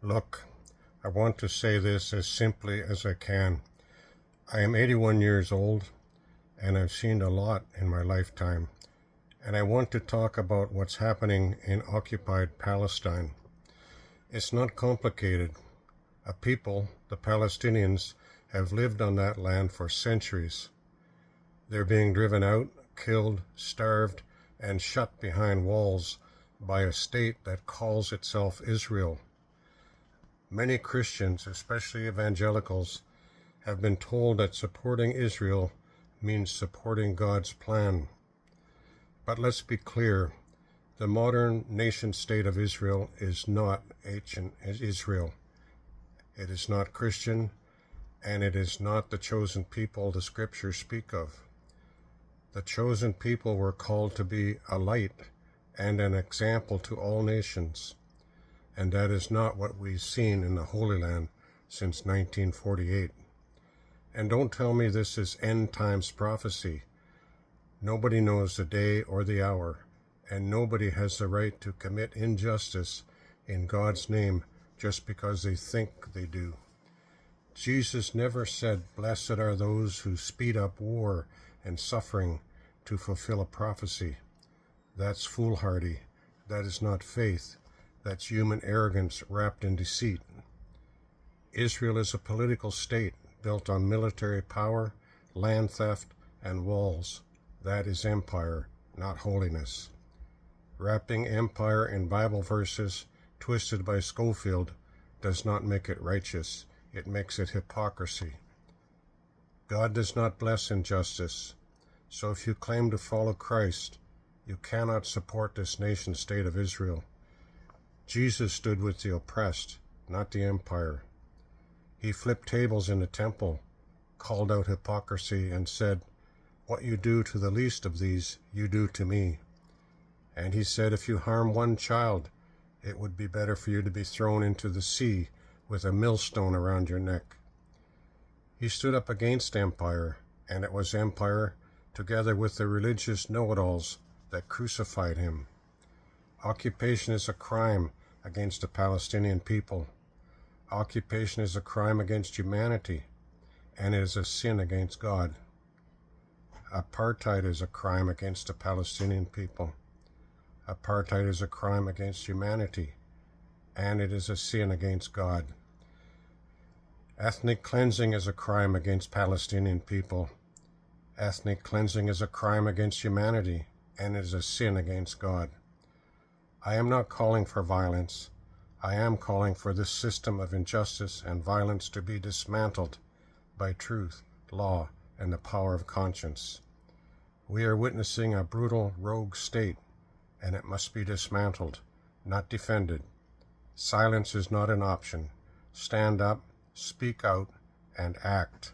Look, I want to say this as simply as I can. I am 81 years old, and I've seen a lot in my lifetime, and I want to talk about what's happening in occupied Palestine. It's not complicated. A people, the Palestinians, have lived on that land for centuries. They're being driven out, killed, starved, and shut behind walls by a state that calls itself Israel. Many Christians, especially evangelicals, have been told that supporting Israel means supporting God's plan. But let's be clear, the modern nation-state of Israel is not ancient Israel. It is not Christian, and it is not the chosen people the scriptures speak of. The chosen people were called to be a light and an example to all nations. And that is not what we've seen in the Holy Land since 1948. And don't tell me this is end times prophecy. Nobody knows the day or the hour, and nobody has the right to commit injustice in God's name just because they think they do. Jesus never said, "Blessed are those who speed up war and suffering to fulfill a prophecy." That's foolhardy. That is not faith. That's human arrogance wrapped in deceit. Israel is a political state built on military power, land theft, and walls. That is empire, not holiness. Wrapping empire in Bible verses twisted by Schofield does not make it righteous. It makes it hypocrisy. God does not bless injustice. So if you claim to follow Christ, you cannot support this nation-state of Israel. Jesus stood with the oppressed, not the empire. He flipped tables in the temple, called out hypocrisy, and said, "What you do to the least of these, you do to me." And he said, if you harm one child, it would be better for you to be thrown into the sea with a millstone around your neck. He stood up against empire, and it was empire, together with the religious know-it-alls, that crucified him. Occupation is a crime against the Palestinian people. Occupation is a crime against humanity, and it is a sin against God. Apartheid is a crime against the Palestinian people. Apartheid is a crime against humanity, and it is a sin against God. Ethnic cleansing is a crime against Palestinian people. Ethnic cleansing is a crime against humanity, and it is a sin against God. I am not calling for violence. I am calling for this system of injustice and violence to be dismantled by truth, law, and the power of conscience. We are witnessing a brutal rogue state, and it must be dismantled, not defended. Silence is not an option. Stand up, speak out, and act.